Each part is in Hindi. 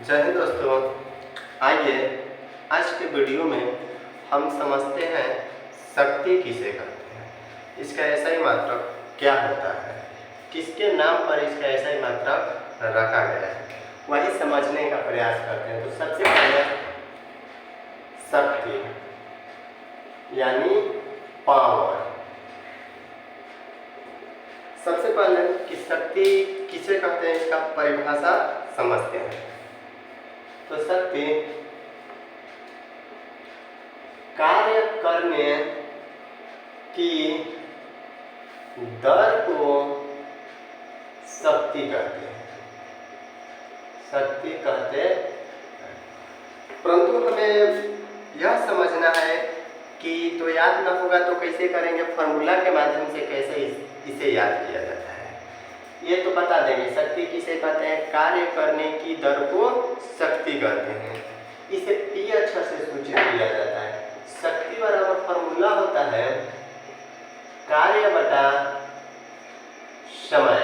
जय हिंद दोस्तों, आइए आज के वीडियो में हम समझते हैं शक्ति किसे कहते हैं, इसका SI मात्रक क्या होता है, किसके नाम पर इसका SI मात्रक रखा गया है, वही समझने का प्रयास करते हैं। तो सबसे पहले शक्ति यानी पावर। सबसे पहले कि शक्ति किसे कहते हैं इसका परिभाषा समझते हैं। तो शक्ति कार्य करने की दर को शक्ति कहते हैं, शक्ति कहते हैं। परंतु हमें यह समझना है कि तो याद ना होगा तो कैसे करेंगे, फॉर्मूला के माध्यम से कैसे इसे याद किया जाता है ये तो बता देंगे। शक्ति किसे कहते हैं, कार्य करने की दर को शक्ति कहते हैं। इसे P अक्षर से सूचित किया जाता है। शक्ति बराबर फॉर्मूला होता है कार्य बटा समय।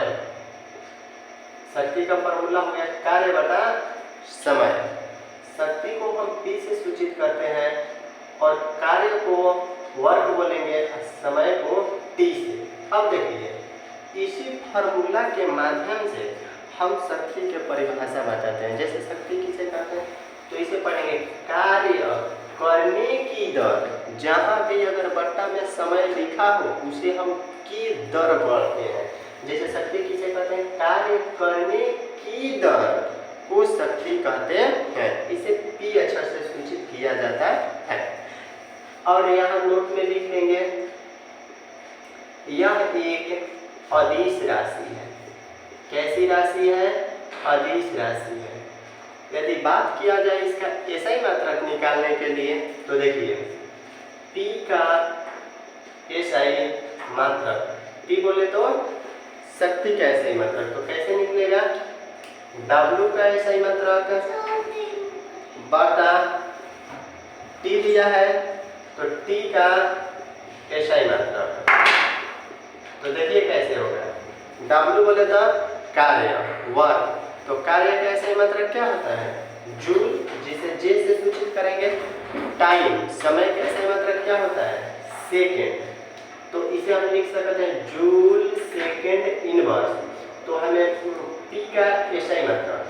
शक्ति का फॉर्मूला हो गया कार्य बटा समय। शक्ति को हम P से सूचित करते हैं और कार्य को वर्ग बोलेंगे, समय को T से। अब देखिए इसी फार्मूला के माध्यम से हम शक्ति के परिभाषा बताते हैं। जैसे शक्ति किसे कहते हैं तो इसे पढ़ेंगे कार्य करने की दर, जहाँ भी अगर बट्टा में समय लिखा हो उसे हम की दर बोलते हैं। जैसे शक्ति किसे कहते हैं, कार्य करने की दर को शक्ति कहते हैं। इसे P अक्षर से सूचित किया जाता है। और यहाँ नोट में लिख लेंगे यह एक अदिश राशि है। कैसी राशि है, अदिश राशि है। यदि बात किया जाए इसका SI मात्रक निकालने के लिए तो देखिए P का SI मात्रक, P बोले तो शक्ति का SI मात्रक, तो कैसे निकलेगा, W का SI मात्रक बटा T दिया है तो T का SI मात्रक। तो देखिए कैसे होगा, W बोले तो कार्य वर्क, तो कार्य का SI मात्रक क्या होता है, जूल, जिसे J से सूचित करेंगे। टाइम, समय का SI मात्रक क्या होता है, सेकेंड, तो इसे हम लिख सकते हैं जूल सेकेंड इनवर्स। तो हमें P का SI मात्रक,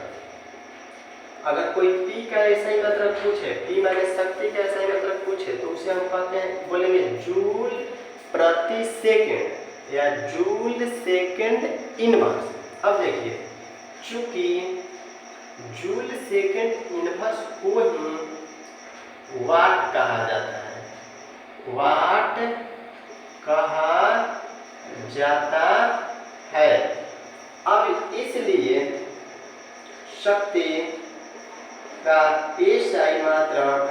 अगर कोई P का SI मात्रक पूछे, P माने शक्ति का SI मात्रक पूछे तो उसे हम कहते हैं, बोलेंगे जूल प्रति सेकेंड या जूल सेकेंड इनवर्स। अब देखिए चूंकि जूल सेकेंड इनवर्स को ही वाट कहा जाता है, वाट कहा जाता है। अब इसलिए शक्ति का SI मात्रक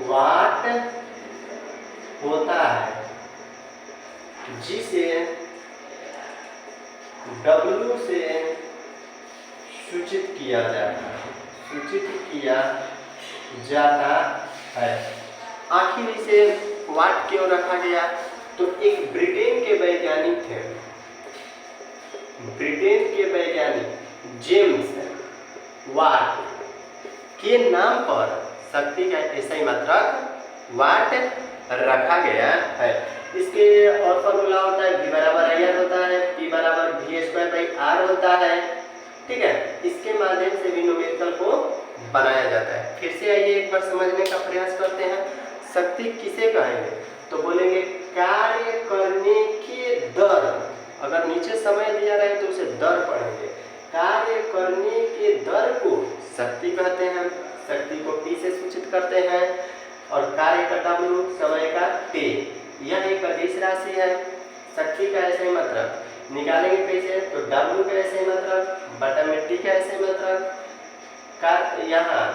वाट होता है, जिसे W से सूचित किया जाता है, सूचित किया जाता है। आखिर इसे वाट क्यों रखा गया, तो एक ब्रिटेन के वैज्ञानिक थे, ब्रिटेन के वैज्ञानिक जेम्स वाट के नाम पर शक्ति का SI मात्रक वाट रखा गया है। इसके और फॉर्मूला होता है V बराबर IR होता है, P बराबर V² होता है। ठीक है, इसके माध्यम से भी न्यूमेरिकल को बनाया जाता है। फिर से आइए एक बार समझने का प्रयास करते हैं। शक्ति किसे कहेंगे तो बोलेंगे कार्य करने की दर, अगर नीचे समय दिया रहे तो उसे दर पढ़ेंगे। कार्य करने की दर को शक्ति कहते हैं, शक्ति को P से सूचित करते हैं और कार्य का W, समय का T। यह एक अदिश राशि है। शक्ति का SI मात्रक निकालेंगे कैसे, तो W का SI मात्रक बटा में T का SI मात्रक का, यहाँ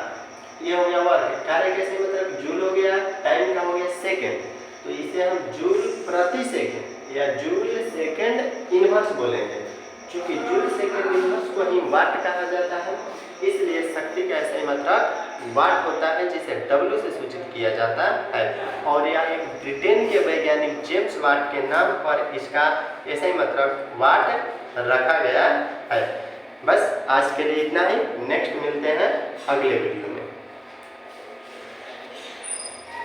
ये हो गया वर्क, कार्य का SI मात्रक जूल हो गया, टाइम का हो गया सेकेंड, तो इसे हम जूल प्रति सेकेंड या जूल सेकेंड इनवर्स बोलेंगे। चूंकि जूल सेकेंड इनवर्स को ही वाट कहा जाता है, इसलिए शक्ति का SI मात्रक वाट होता है, जिसे W से सूचित किया जाता है। और यह एक ब्रिटेन के वैज्ञानिक जेम्स वाट के नाम पर इसका SI मात्रक वाट रखा गया है। बस आज के लिए इतना ही। नेक्स्ट मिलते हैं अगले वीडियो में।